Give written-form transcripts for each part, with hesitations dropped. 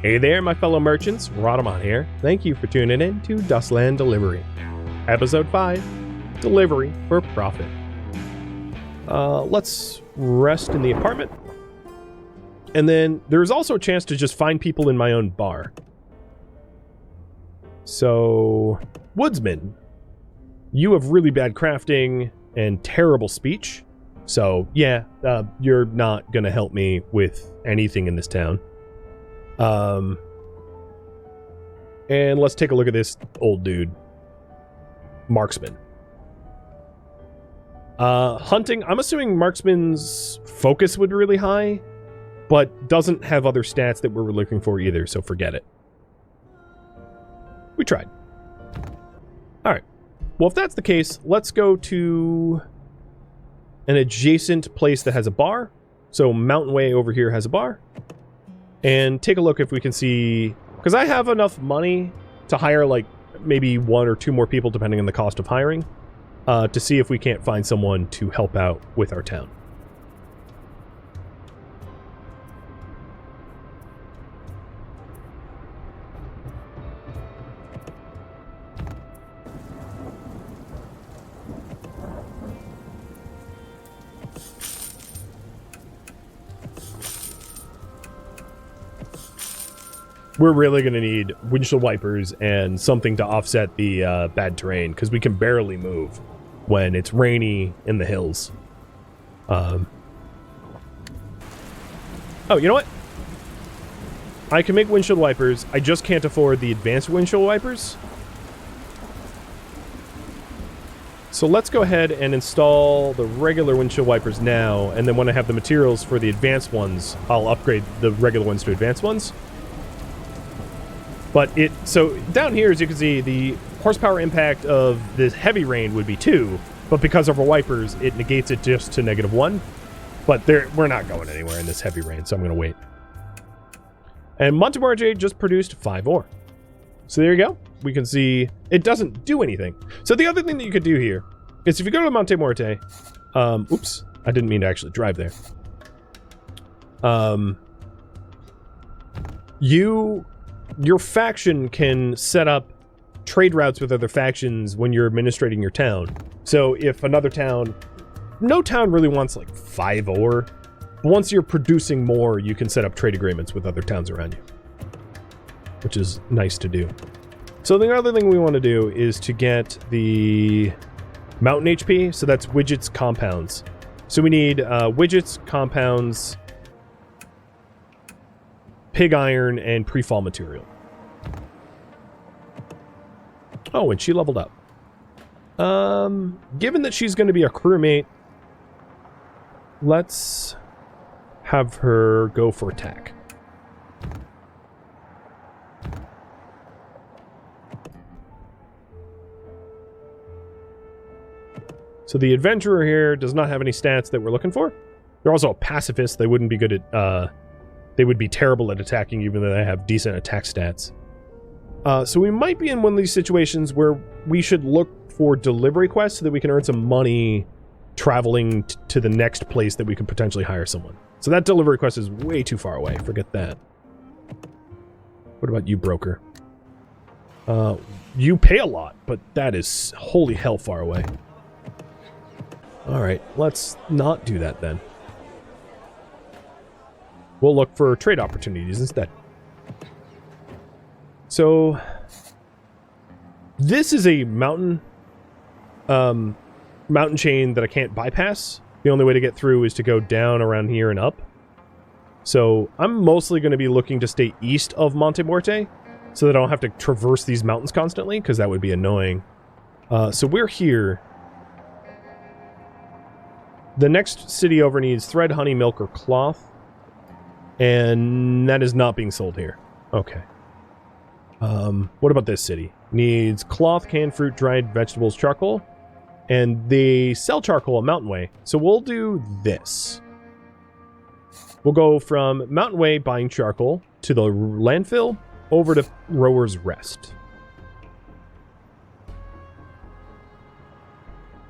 Hey there, my fellow merchants. Rhadamant here. Thank you for tuning in to Dustland Delivery. Episode 5, Delivery for Profit. Let's rest in the apartment. And then there's also a chance to just find people in my own bar. So, Woodsman, you have really bad crafting and terrible speech. So, yeah, you're not going to help me with anything in this town. And let's take a look at this old dude. Marksman. Hunting, I'm assuming Marksman's focus would be really high, but doesn't have other stats that we're looking for either, so forget it. We tried. Alright. Well, if that's the case, let's go to an adjacent place that has a bar. So Mountain Way over here has a bar. And take a look if we can see... Because I have enough money to hire, like, maybe 1 or 2 more people, depending on the cost of hiring, to see if we can't find someone to help out with our town. We're really going to need windshield wipers and something to offset the bad terrain, because we can barely move when it's rainy in the hills. Oh, you know what? I can make windshield wipers. I just can't afford the advanced windshield wipers. So let's go ahead and install the regular windshield wipers now, and then when I have the materials for the advanced ones, I'll upgrade the regular ones to advanced ones. But so down here, as you can see, the horsepower impact of this heavy rain would be 2, but because of our wipers, it negates it just to -1. But we're not going anywhere in this heavy rain, so I'm going to wait. And Montemorte just produced 5 ore. So there you go. We can see it doesn't do anything. So the other thing that you could do here is if you go to Montemorte, oops, I didn't mean to actually drive there. Your faction can set up trade routes with other factions when you're administrating your town. So if another town... No town really wants like 5 ore. But once you're producing more, you can set up trade agreements with other towns around you. Which is nice to do. So the other thing we want to do is to get the mountain HP. So that's widgets, compounds. So we need widgets, compounds... pig iron, and pre-fall material. Oh, and she leveled up. Given that she's going to be a crewmate, let's have her go for attack. So the adventurer here does not have any stats that we're looking for. They're also a pacifist. They wouldn't be good at... They would be terrible at attacking, even though they have decent attack stats. So we might be in one of these situations where we should look for delivery quests so that we can earn some money traveling to the next place that we could potentially hire someone. So that delivery quest is way too far away. Forget that. What about you, broker? You pay a lot, but that is holy hell far away. Alright, let's not do that then. We'll look for trade opportunities instead. So, this is a mountain chain that I can't bypass. The only way to get through is to go down around here and up. So, I'm mostly going to be looking to stay east of Montemorte so that I don't have to traverse these mountains constantly, because that would be annoying. So we're here. The next city over needs thread, honey, milk, or cloth. And that is not being sold here. Okay. What about this city? Needs cloth, canned fruit, dried vegetables, charcoal. And they sell charcoal at Mountain Way. So we'll do this. We'll go from Mountain Way buying charcoal to the landfill over to Rower's Rest.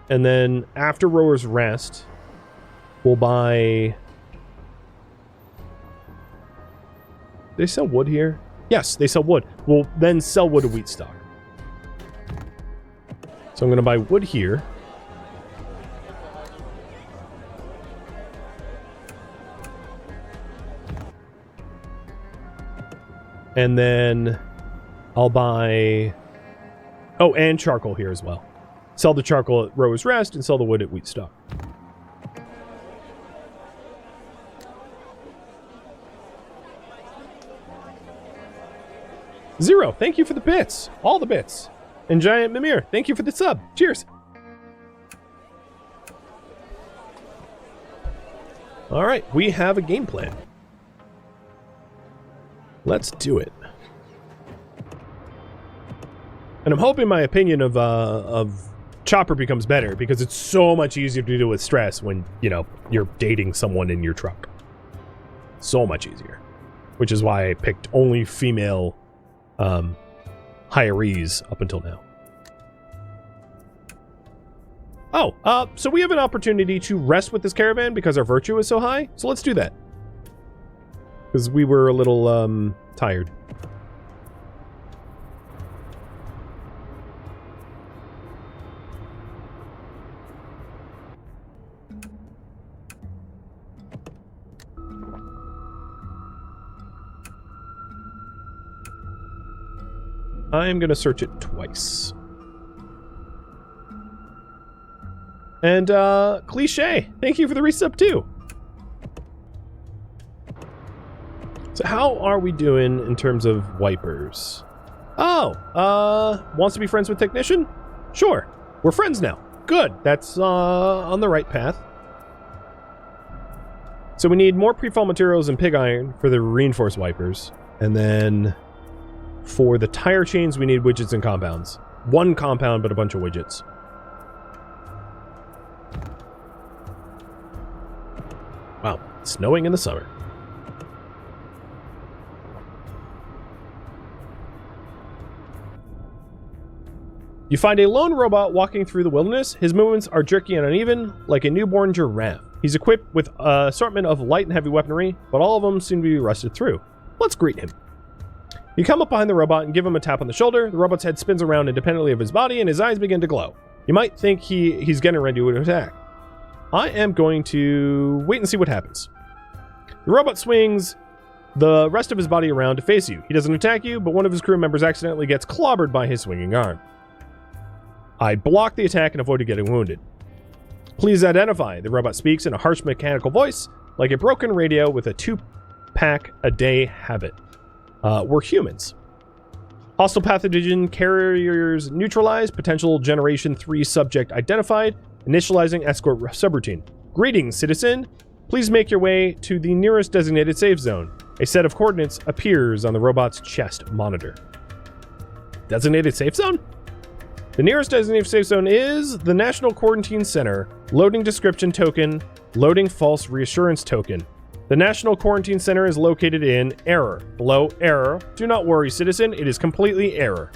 And then after Rower's Rest, we'll buy they sell wood here? Yes, they sell wood. We'll then sell wood to wheat stock. So I'm going to buy wood here. And then I'll buy... Oh, and charcoal here as well. Sell the charcoal at Row's Rest and sell the wood at wheat stock. Zero, thank you for the bits. All the bits. And Giant Mimir, thank you for the sub. Cheers. All right, we have a game plan. Let's do it. And I'm hoping my opinion of Chopper becomes better, because it's so much easier to deal with stress when, you know, you're dating someone in your truck. So much easier. Which is why I picked only female hirees up until now. Oh, so we have an opportunity to rest with this caravan because our virtue is so high. So let's do that. Because we were a little tired. I'm going to search it twice. And, Cliche, thank you for the resub too. So how are we doing in terms of wipers? Oh, wants to be friends with Technician? Sure, we're friends now. Good, that's, on the right path. So we need more pre-fall materials and pig iron for the reinforced wipers. And then... for the tire chains, we need widgets and compounds. One compound, but a bunch of widgets. Wow, snowing in the summer. You find a lone robot walking through the wilderness. His movements are jerky and uneven, like a newborn giraffe. He's equipped with an assortment of light and heavy weaponry, but all of them seem to be rusted through. Let's greet him. You come up behind the robot and give him a tap on the shoulder. The robot's head spins around independently of his body, and his eyes begin to glow. You might think he's getting ready to attack. I am going to wait and see what happens. The robot swings the rest of his body around to face you. He doesn't attack you, but one of his crew members accidentally gets clobbered by his swinging arm. I block the attack and avoid getting wounded. Please identify. The robot speaks in a harsh mechanical voice, like a broken radio with a 2-pack-a-day habit. We're humans. Hostile pathogen carriers neutralized. Potential Generation 3 subject identified. Initializing escort subroutine. Greetings, citizen. Please make your way to the nearest designated safe zone. A set of coordinates appears on the robot's chest monitor. Designated safe zone? The nearest designated safe zone is the National Quarantine Center. Loading description token. Loading false reassurance token. The National Quarantine Center is located in Error. Below Error. Do not worry, citizen. It is completely error.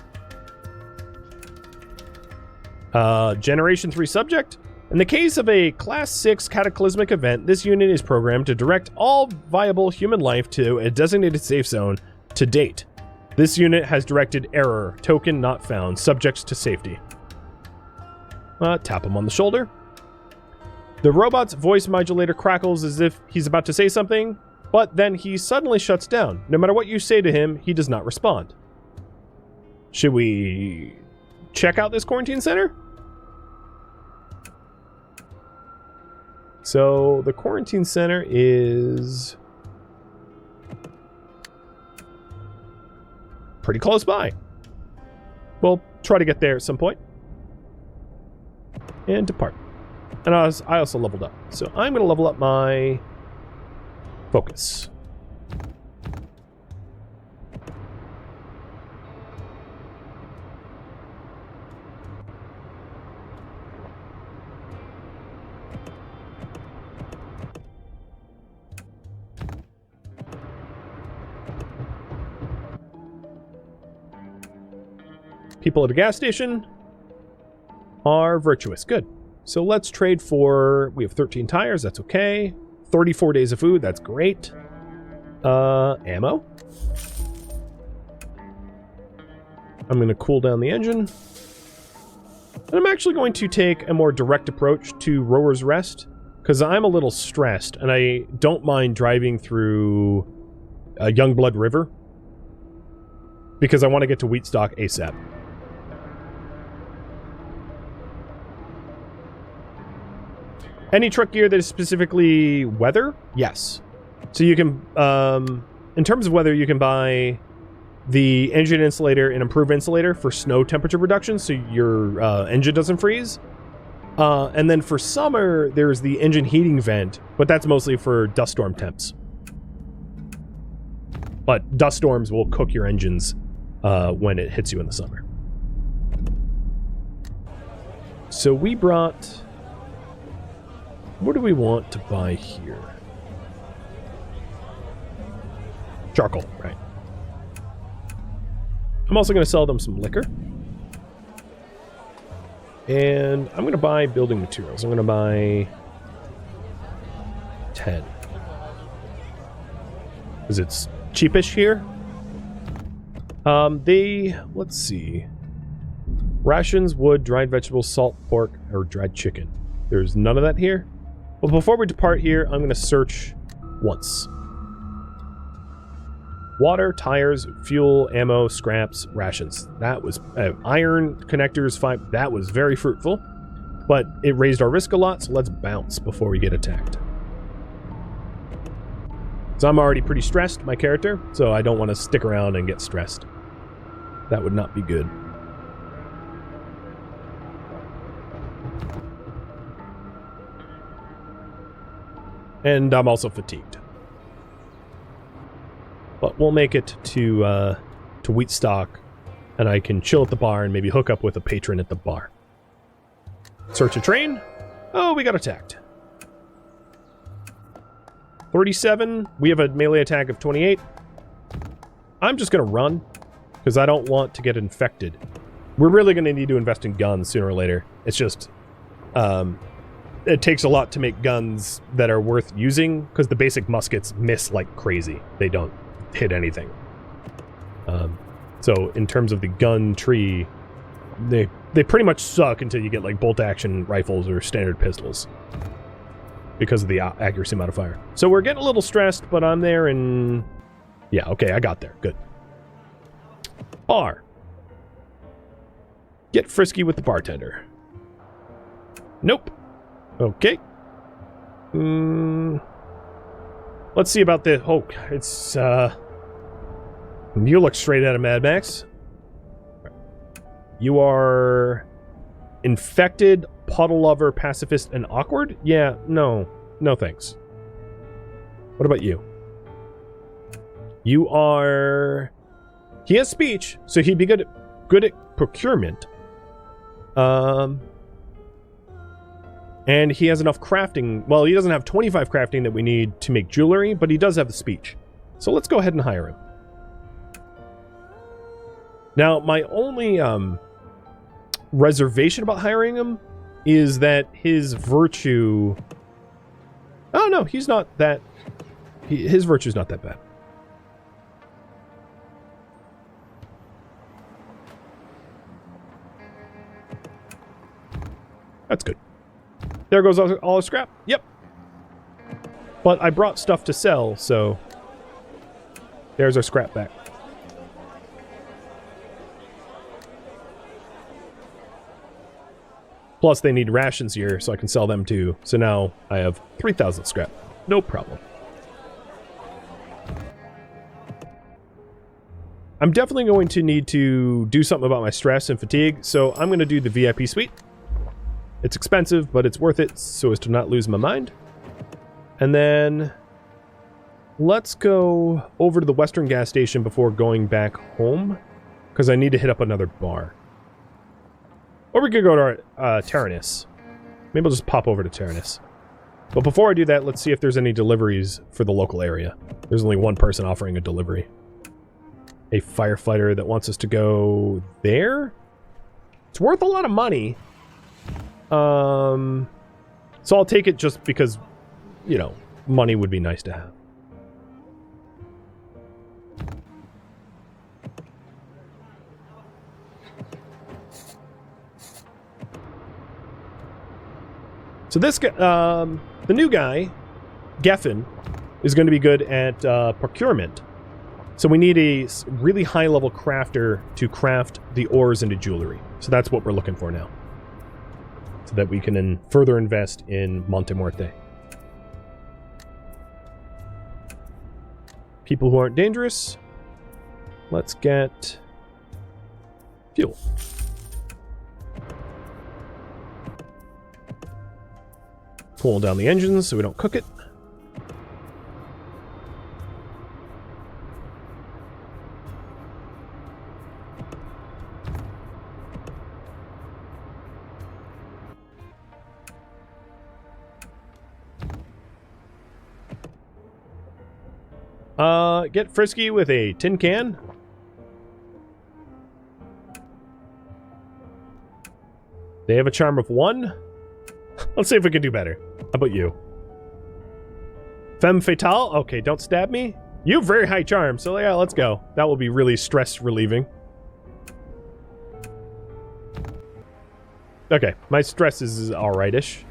Generation 3 subject. In the case of a Class 6 cataclysmic event, this unit is programmed to direct all viable human life to a designated safe zone to date. This unit has directed Error. Token not found. Subjects to safety. Tap him on the shoulder. The robot's voice modulator crackles as if he's about to say something, but then he suddenly shuts down. No matter what you say to him, he does not respond. Should we check out this quarantine center? So the quarantine center is pretty close by. We'll try to get there at some point. And depart. And I also leveled up. So I'm going to level up my focus. People at a gas station are virtuous. Good. So let's trade for... we have 13 tires. That's okay. 34 days of food. That's great. Ammo. I'm going to cool down the engine. And I'm actually going to take a more direct approach to Rower's Rest, because I'm a little stressed, and I don't mind driving through Youngblood River, because I want to get to Wheatstock ASAP. Any truck gear that is specifically weather? Yes. So you can, in terms of weather, you can buy the engine insulator and improved insulator for snow temperature reduction, so your engine doesn't freeze. And then for summer, there's the engine heating vent, but that's mostly for dust storm temps. But dust storms will cook your engines when it hits you in the summer. So we brought... What do we want to buy here? Charcoal, right. I'm also going to sell them some liquor. And I'm going to buy building materials. I'm going to buy 10. Because it's cheapish here. Let's see. Rations, wood, dried vegetables, salt, pork, or dried chicken. There's none of that here. But before we depart here, I'm going to search once. Water, tires, fuel, ammo, scraps, rations. That was iron connectors, 5. That was very fruitful. But it raised our risk a lot, so let's bounce before we get attacked. So I'm already pretty stressed, my character, so I don't want to stick around and get stressed. That would not be good. And I'm also fatigued. But we'll make it to Wheatstock, and I can chill at the bar and maybe hook up with a patron at the bar. Search a train. Oh, we got attacked. 37. We have a melee attack of 28. I'm just going to run, because I don't want to get infected. We're really going to need to invest in guns sooner or later. It's just... it takes a lot to make guns that are worth using, because the basic muskets miss like crazy. They don't hit anything. So in terms of the gun tree, they pretty much suck until you get like bolt action rifles or standard pistols, because of the accuracy modifier. So we're getting a little stressed, but I'm there, and yeah, okay, I got there. Good. Bar. Get frisky with the bartender. Nope. Okay. Let's see about the... Oh, it's, you look straight out of Mad Max. You are... infected, puddle lover, pacifist, and awkward? Yeah, no. No thanks. What about you? You are... He has speech, so he'd be good at procurement. And he has enough crafting. Well, he doesn't have 25 crafting that we need to make jewelry, but he does have the speech. So let's go ahead and hire him. Now, my only reservation about hiring him is that his virtue... Oh, no, he's not that... His virtue's not that bad. That's good. There goes all the scrap. Yep. But I brought stuff to sell, so... There's our scrap back. Plus, they need rations here, so I can sell them too. So now I have 3,000 scrap. No problem. I'm definitely going to need to do something about my stress and fatigue, so I'm going to do the VIP suite. It's expensive, but it's worth it so as to not lose my mind. And then let's go over to the Western gas station before going back home, because I need to hit up another bar. Or we could go to Taranis. Maybe I'll just pop over to Taranis. But before I do that, let's see if there's any deliveries for the local area. There's only one person offering a delivery. A firefighter that wants us to go there? It's worth a lot of money. So I'll take it just because, you know, money would be nice to have. So this guy, the new guy, Geffen, is going to be good at procurement. So we need a really high-level crafter to craft the ores into jewelry. So that's what we're looking for now. So that we can then further invest in Monte Muerte. People who aren't dangerous. Let's get fuel. Pull down the engines so we don't cook it. Get frisky with a tin can. They have a charm of 1. Let's see if we can do better. How about you? Femme fatale? Okay, don't stab me. You have very high charm, so yeah, let's go. That will be really stress relieving. Okay, my stress is alright-ish.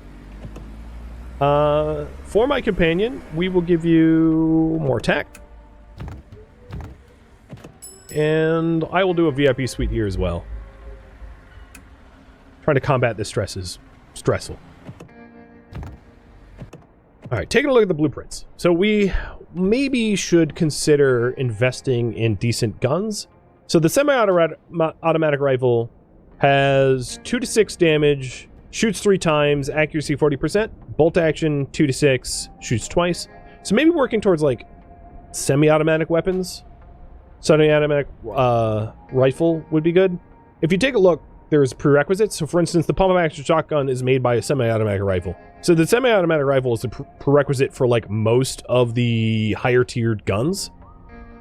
For my companion, we will give you more tact. And I will do a VIP suite here as well. Trying to combat this stress is stressful. Alright, taking a look at the blueprints. So we maybe should consider investing in decent guns. So the semi-automatic rifle has 2 to 6 damage, shoots 3 times, accuracy 40%, bolt action 2 to 6, shoots twice. So maybe working towards like semi-automatic weapons. Semi-automatic rifle would be good. If you take a look, there's prerequisites. So for instance, the pump-action shotgun is made by a semi-automatic rifle. So the semi-automatic rifle is the prerequisite for like most of the higher tiered guns.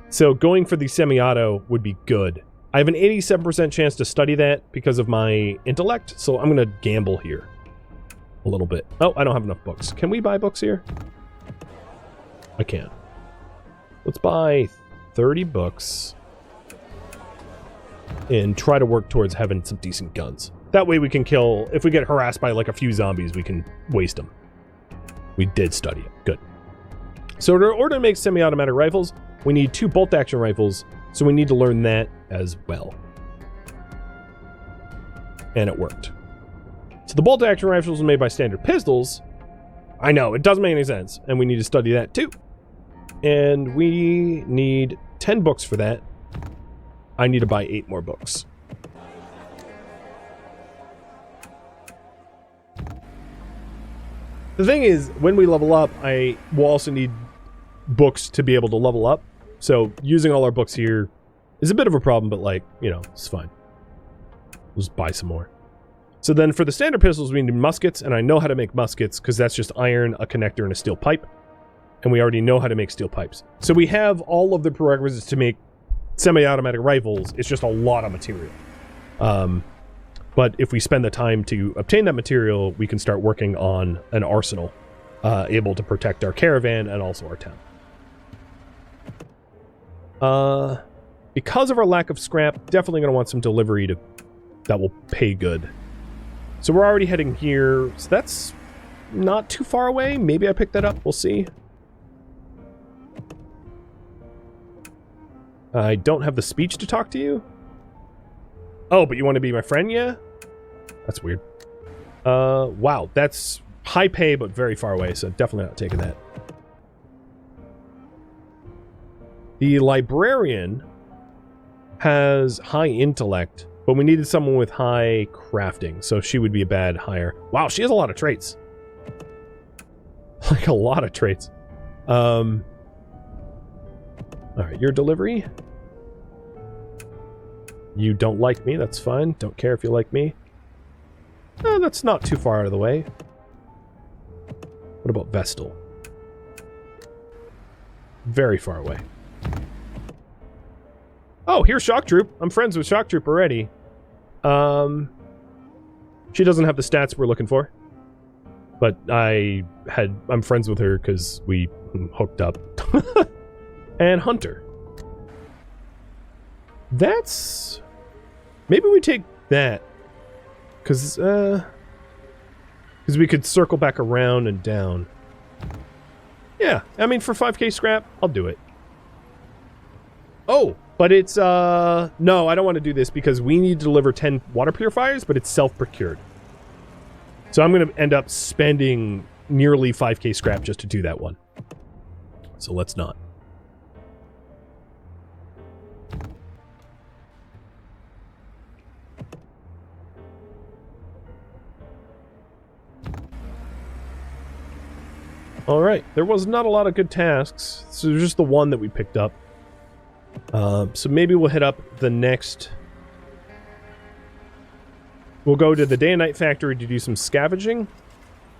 So going for the semi-auto would be good. I have an 87% chance to study that because of my intellect, so I'm going to gamble here a little bit. Oh, I don't have enough books. Can we buy books here? I can. Let's buy 30 books and try to work towards having some decent guns. That way we can kill, if we get harassed by like a few zombies, we can waste them. We did study it. Good. So in order to make semi-automatic rifles, we need 2 bolt-action rifles, so we need to learn that as well. And it worked. So the bolt-action rifles are made by standard pistols. I know, it doesn't make any sense, and we need to study that too. And we need 10 books for that. I need to buy 8 more books. The thing is, when we level up, I will also need books to be able to level up. So using all our books here is a bit of a problem, but like, you know, it's fine. We'll just buy some more. So then for the standard pistols, we need muskets, and I know how to make muskets because that's just iron, a connector, and a steel pipe. And we already know how to make steel pipes. So we have all of the prerequisites to make semi-automatic rifles. It's just a lot of material. But if we spend the time to obtain that material, we can start working on an arsenal able to protect our caravan and also our town. Because of our lack of scrap, definitely going to want some delivery that will pay good. So we're already heading here. So that's not too far away. Maybe I picked that up. We'll see. I don't have the speech to talk to you. Oh, but you want to be my friend? Yeah? That's weird. Wow. That's high pay, but very far away. So definitely not taking that. The librarian has high intellect, but we needed someone with high crafting, so she would be a bad hire. Wow, she has a lot of traits. Like a lot of traits. Alright, your delivery. You don't like me, that's fine. Don't care if you like me. That's not too far out of the way. What about Vestal? Very far away. Oh, here's Shock Troop. I'm friends with Shock Troop already. She doesn't have the stats we're looking for. But I'm friends with her because we hooked up. And Hunter. Maybe we take that. Because, Because we could circle back around and down. Yeah, I mean, for 5k scrap, I'll do it. Oh, but it's, no, I don't want to do this because we need to deliver 10 water purifiers, but it's self-procured. So I'm going to end up spending nearly 5k scrap just to do that one. So let's not. All right, there was not a lot of good tasks, so there's just the one that we picked up. So maybe we'll hit up the next... We'll go to the Day and Night Factory to do some scavenging,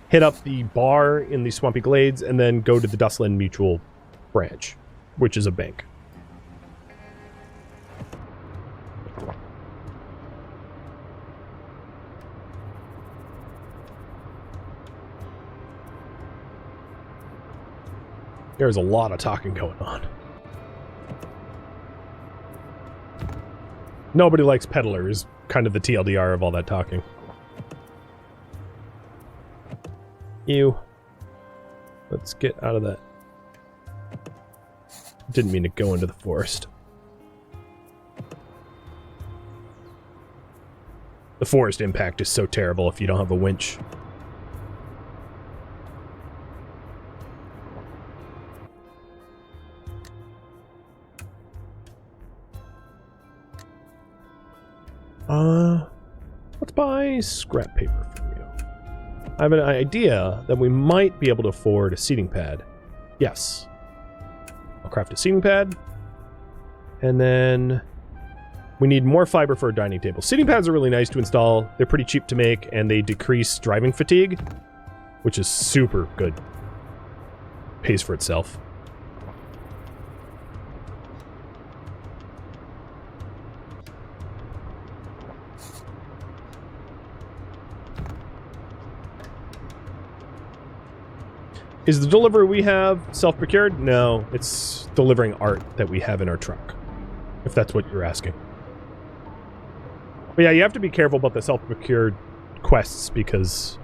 hit up the bar in the Swampy Glades, and then go to the Dustland Mutual branch, which is a bank. There's a lot of talking going on. Nobody likes peddlers, kind of the TLDR of all that talking. Ew. Let's get out of that. Didn't mean to go into the forest. The forest impact is so terrible if you don't have a winch. Let's buy scrap paper from you. I have an idea that we might be able to afford a seating pad. Yes. I'll craft a seating pad. And then we need more fiber for a dining table. Seating pads are really nice to install. They're pretty cheap to make, and they decrease driving fatigue, which is super good. Pays for itself. Is the delivery we have self-procured? No, it's delivering art that we have in our truck, if that's what you're asking. But yeah, you have to be careful about the self-procured quests because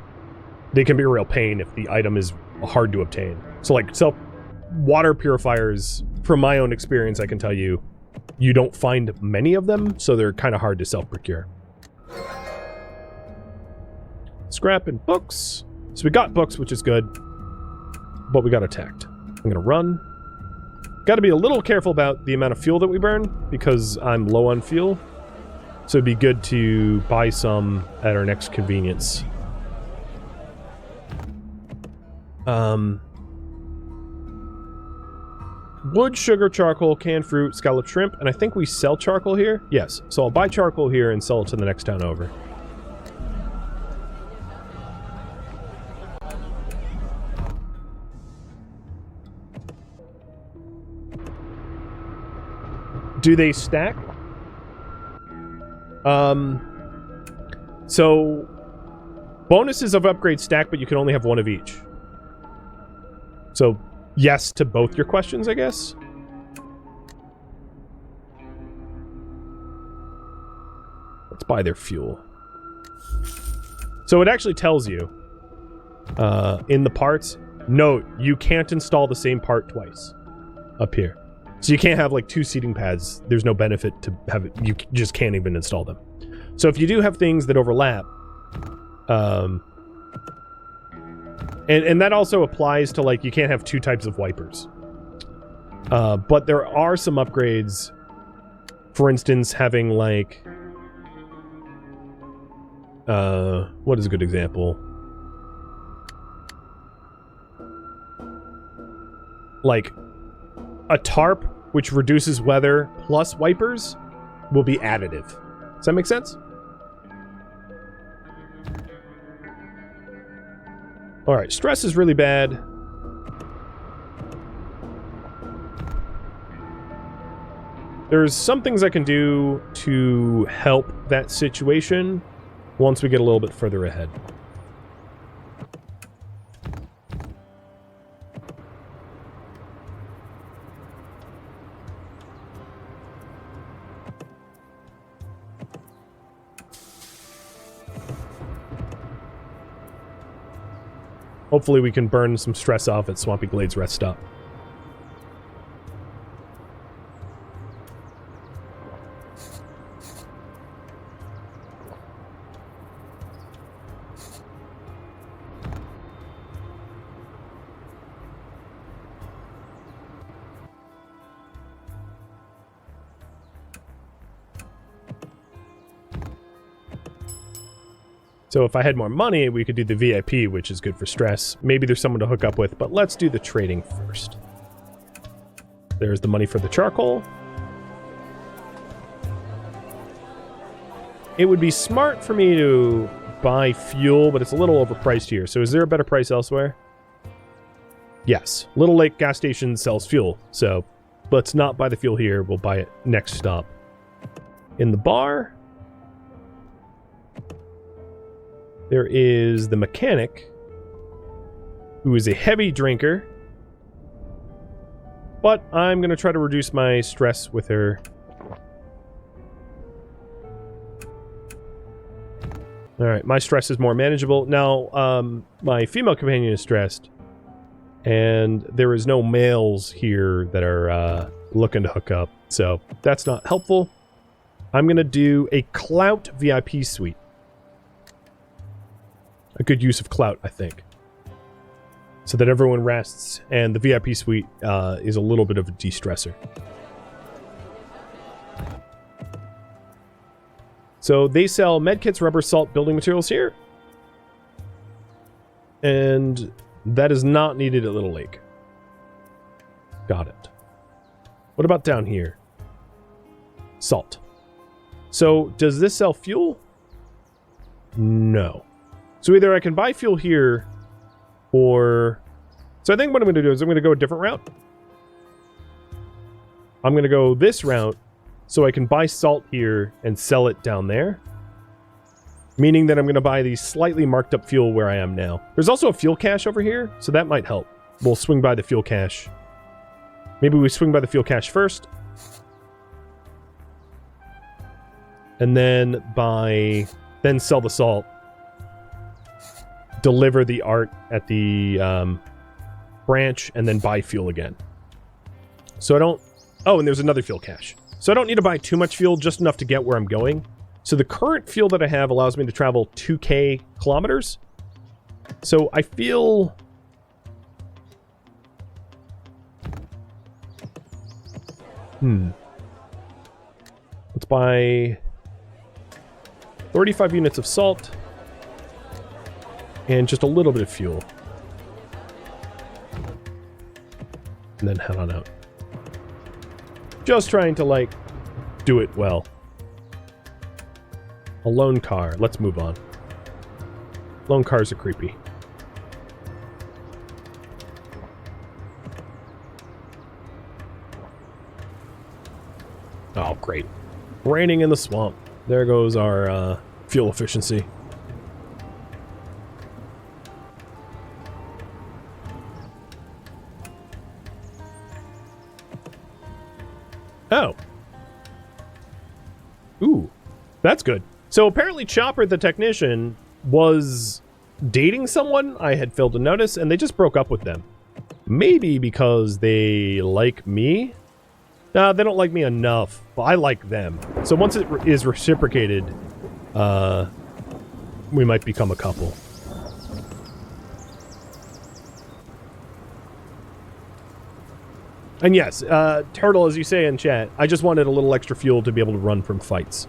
they can be a real pain if the item is hard to obtain. So like water purifiers, from my own experience, I can tell you, you don't find many of them, so they're kind of hard to self-procure. Scrap and books. So we got books, which is good. But we got attacked. I'm gonna run. Gotta be a little careful about the amount of fuel that we burn, because I'm low on fuel. So it'd be good to buy some at our next convenience. Wood, sugar, charcoal, canned fruit, scalloped shrimp, and I think we sell charcoal here? Yes. So I'll buy charcoal here and sell it to the next town over. Do they stack? So bonuses of upgrade stack, but you can only have one of each. So yes to both your questions, I guess. Let's buy their fuel. So it actually tells you in the parts, note, you can't install the same part twice up here. So you can't have like two seating pads. There's no benefit to have it. You just can't even install them. So if you do have things that overlap, and that also applies to like, you can't have two types of wipers. But there are some upgrades, for instance, having like, what is a good example? Like, a tarp, which reduces weather, plus wipers, will be additive. Does that make sense? Alright, stress is really bad. There's some things I can do to help that situation once we get a little bit further ahead. Hopefully we can burn some stress off at Swampy Glades rest stop. So if I had more money, we could do the VIP, which is good for stress. Maybe there's someone to hook up with, but let's do the trading first. There's the money for the charcoal. It would be smart for me to buy fuel, but it's a little overpriced here. So is there a better price elsewhere? Yes. Little Lake gas station sells fuel. So let's not buy the fuel here. We'll buy it next stop. In the bar, there is the mechanic, who is a heavy drinker. But I'm going to try to reduce my stress with her. Alright, my stress is more manageable. Now, my female companion is stressed. And there is no males here that are looking to hook up. So, that's not helpful. I'm going to do a Clout VIP suite. A good use of Clout, I think. So that everyone rests, and the VIP suite is a little bit of a de-stressor. So they sell medkits, rubber, salt, building materials here. And that is not needed at Little Lake. Got it. What about down here? Salt. So does this sell fuel? No. So either I can buy fuel here, or... So I think what I'm going to do is I'm going to go a different route. I'm going to go this route, so I can buy salt here and sell it down there. Meaning that I'm going to buy the slightly marked up fuel where I am now. There's also a fuel cache over here, so that might help. We'll swing by the fuel cache. Maybe we swing by the fuel cache first. And then then sell the salt. Deliver the art at the branch, and then buy fuel again. So I don't... Oh, and there's another fuel cache. So I don't need to buy too much fuel, just enough to get where I'm going. So the current fuel that I have allows me to travel 2k kilometers. So I feel... Let's buy 35 units of salt. And just a little bit of fuel. And then head on out. Just trying to, like, do it well. A lone car. Let's move on. Lone cars are creepy. Oh, great. Raining in the swamp. There goes our fuel efficiency. Oh. Ooh. That's good. So apparently Chopper, the technician, was dating someone I had failed to notice, and they just broke up with them. Maybe because they like me? Nah, they don't like me enough, but I like them. So once it is reciprocated, we might become a couple. And yes, Turtle, as you say in chat, I just wanted a little extra fuel to be able to run from fights.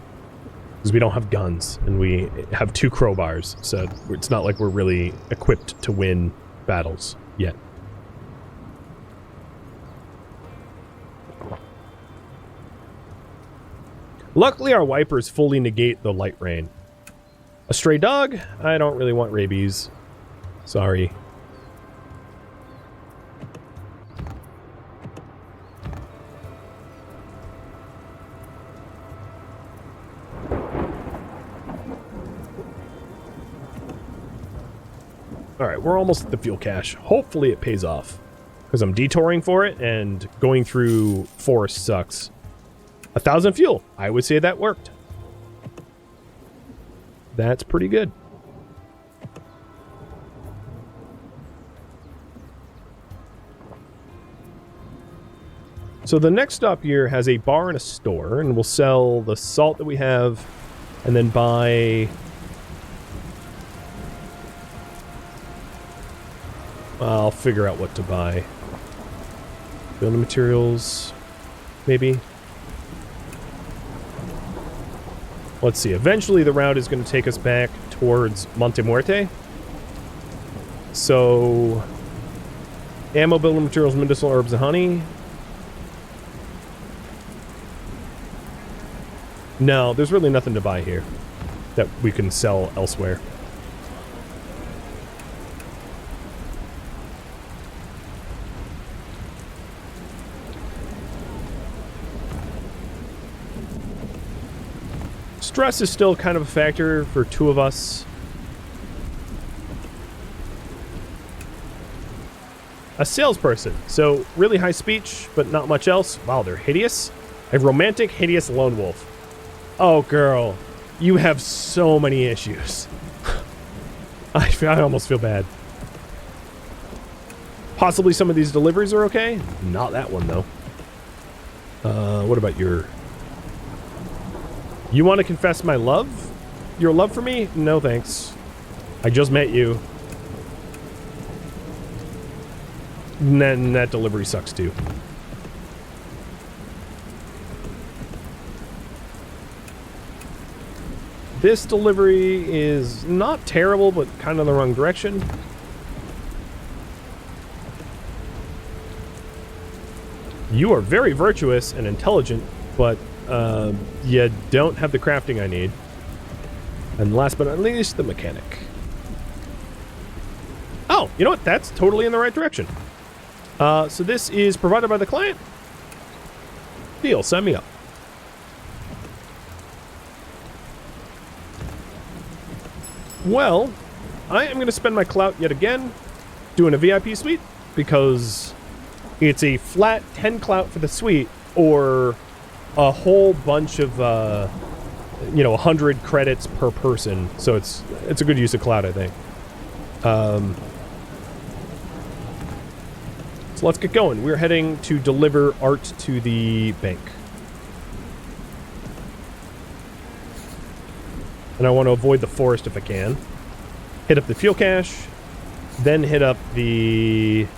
Because we don't have guns, and we have 2 crowbars, so it's not like we're really equipped to win battles yet. Luckily, our wipers fully negate the light rain. A stray dog? I don't really want rabies. Sorry. Alright, we're almost at the fuel cache. Hopefully it pays off. Because I'm detouring for it, and going through forest sucks. 1,000 fuel. I would say that worked. That's pretty good. So the next stop here has a bar and a store, and we'll sell the salt that we have, and then buy... I'll figure out what to buy. Building materials, maybe. Let's see. Eventually the route is going to take us back towards Monte Muerte. So... ammo, building materials, medicinal herbs, and honey. No, there's really nothing to buy here that we can sell elsewhere. Stress is still kind of a factor for two of us. A salesperson. So, really high speech, but not much else. Wow, they're hideous. A romantic, hideous lone wolf. Oh, girl. You have so many issues. I almost feel bad. Possibly some of these deliveries are okay. Not that one, though. What about your... You want to confess my love? Your love for me? No, thanks. I just met you. And then that delivery sucks, too. This delivery is not terrible, but kind of the wrong direction. You are very virtuous and intelligent, but you don't have the crafting I need. And last but not least, the mechanic. Oh, you know what? That's totally in the right direction. So this is provided by the client. Deal, sign me up. Well, I am going to spend my clout yet again doing a VIP suite because it's a flat 10 clout for the suite or a whole bunch of, 100 credits per person. So it's a good use of clout, I think. So let's get going. We're heading to deliver art to the bank. And I want to avoid the forest if I can. Hit up the fuel cache, then hit up the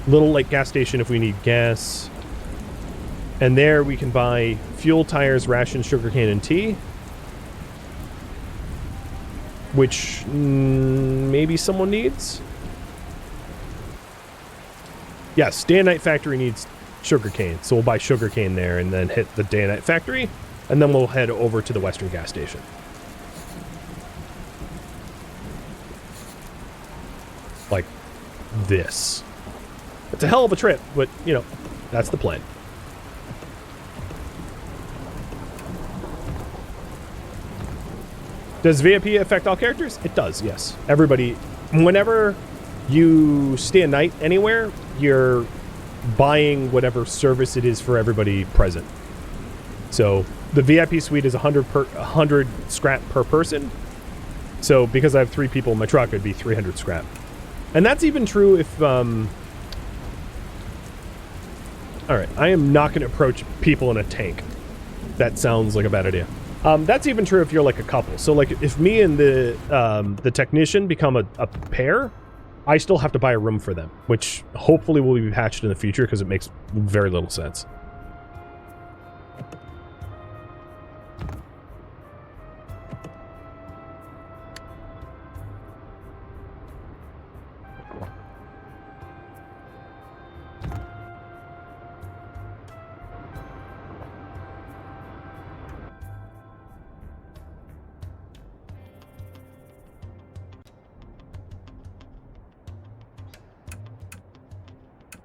Little Lake gas station if we need gas. And there we can buy fuel, tires, rations, sugarcane, and tea. Which maybe someone needs? Yes, Day and Night Factory needs sugarcane, so we'll buy sugarcane there and then hit the Day and Night Factory, and then we'll head over to the Western gas station. Like this. It's a hell of a trip, but, that's the plan. Does VIP affect all characters? It does, yes. Everybody, whenever you stay a night anywhere, you're buying whatever service it is for everybody present. So the VIP suite is 100 scrap per person. So because I have 3 people in my truck, it'd be 300 scrap. And that's even true if... Alright, I am not going to approach people in a tank. That sounds like a bad idea. That's even true if you're like a couple. So like if me and the technician become a pair, I still have to buy a room for them, which hopefully will be patched in the future because it makes very little sense.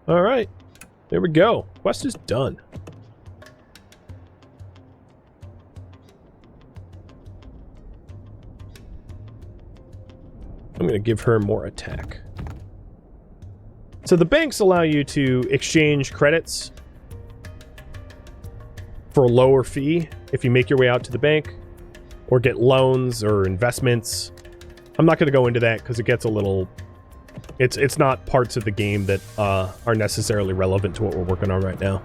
All right, there we go. Quest is done. I'm going to give her more attack. So the banks allow you to exchange credits for a lower fee if you make your way out to the bank, or get loans or investments. I'm not going to go into that because it gets a little... It's not parts of the game that are necessarily relevant to what we're working on right now.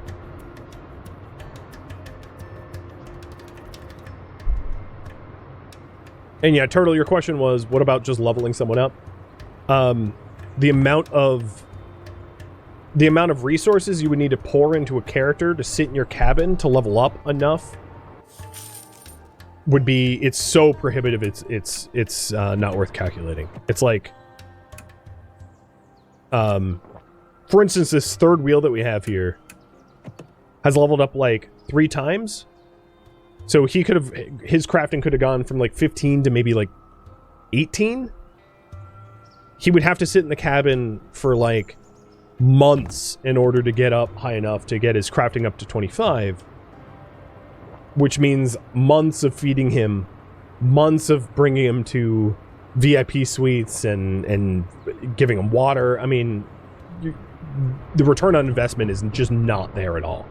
And yeah, Turtle, your question was, what about just leveling someone up? The amount of resources you would need to pour into a character to sit in your cabin to level up enough would be, it's so prohibitive, it's not worth calculating. It's like, for instance, this third wheel that we have here has leveled up like 3 times. So he could have, his crafting could have gone from like 15 to maybe like 18. He would have to sit in the cabin for like months in order to get up high enough to get his crafting up to 25. Which means months of feeding him, months of bringing him to VIP suites and giving him water. I mean, the return on investment is just not there at all.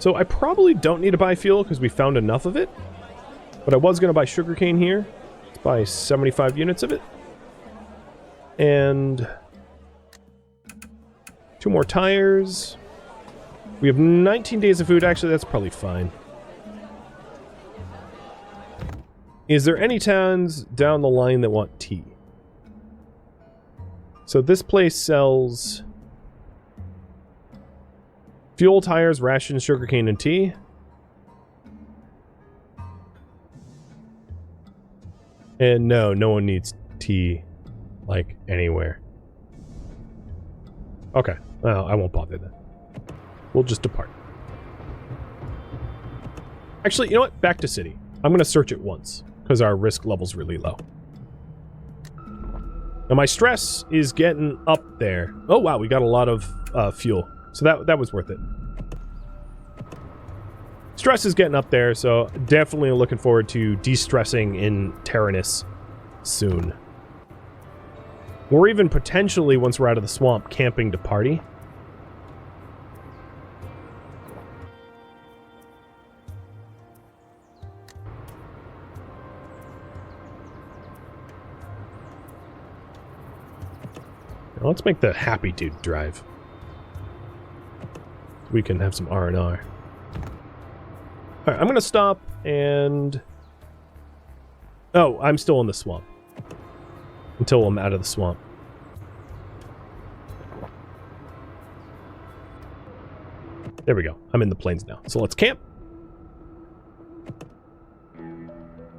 So I probably don't need to buy fuel because we found enough of it. But I was going to buy sugarcane here. Let's buy 75 units of it. And 2 more tires. We have 19 days of food. Actually, that's probably fine. Is there any towns down the line that want tea? So this place sells fuel, tires, rations, sugarcane, and tea. And no one needs tea, like, anywhere. Okay, well, I won't bother then. We'll just depart. Actually, you know what? Back to city. I'm going to search it once, because our risk level's really low. Now, my stress is getting up there. Oh, wow, we got a lot of fuel. So that was worth it. Stress is getting up there, so definitely looking forward to de-stressing in Terranus soon. Or even potentially, once we're out of the swamp, camping to party. Now let's make the happy dude drive. We can have some R&R. Alright, I'm gonna stop and... Oh, I'm still in the swamp. Until I'm out of the swamp. There we go. I'm in the plains now. So let's camp.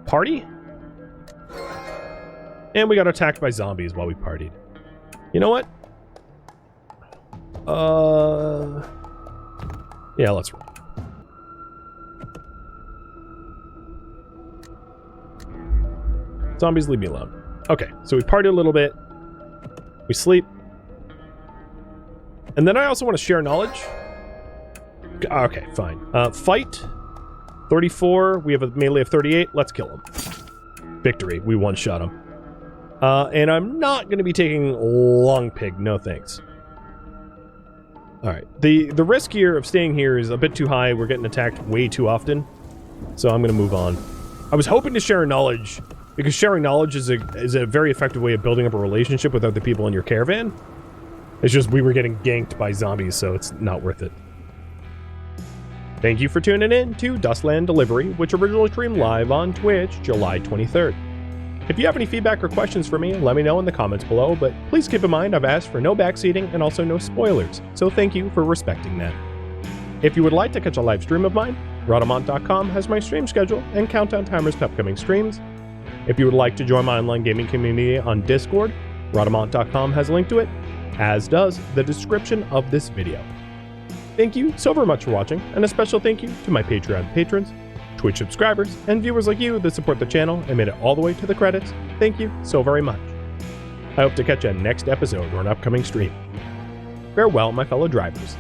Party? And we got attacked by zombies while we partied. You know what? Yeah, let's run. Zombies, leave me alone. Okay, so we party a little bit. We sleep. And then I also want to share knowledge. Okay, fine. Fight. 34. We have a melee of 38. Let's kill him. Victory. We one-shot him. And I'm not going to be taking Long Pig. No thanks. Alright. The risk here of staying here is a bit too high. We're getting attacked way too often. So I'm going to move on. I was hoping to share knowledge, because sharing knowledge is a very effective way of building up a relationship with other people in your caravan. It's just we were getting ganked by zombies, so it's not worth it. Thank you for tuning in to Dustland Delivery, which originally streamed live on Twitch, July 23rd. If you have any feedback or questions for me, let me know in the comments below, but please keep in mind I've asked for no backseating and also no spoilers, so thank you for respecting that. If you would like to catch a live stream of mine, Rhadamant.com has my stream schedule and countdown timers to upcoming streams. If you would like to join my online gaming community on Discord, Rhadamant.com has a link to it, as does the description of this video. Thank you so very much for watching, and a special thank you to my Patreon patrons, Twitch subscribers, and viewers like you that support the channel and made it all the way to the credits. Thank you so very much. I hope to catch you next episode or an upcoming stream. Farewell, my fellow drivers.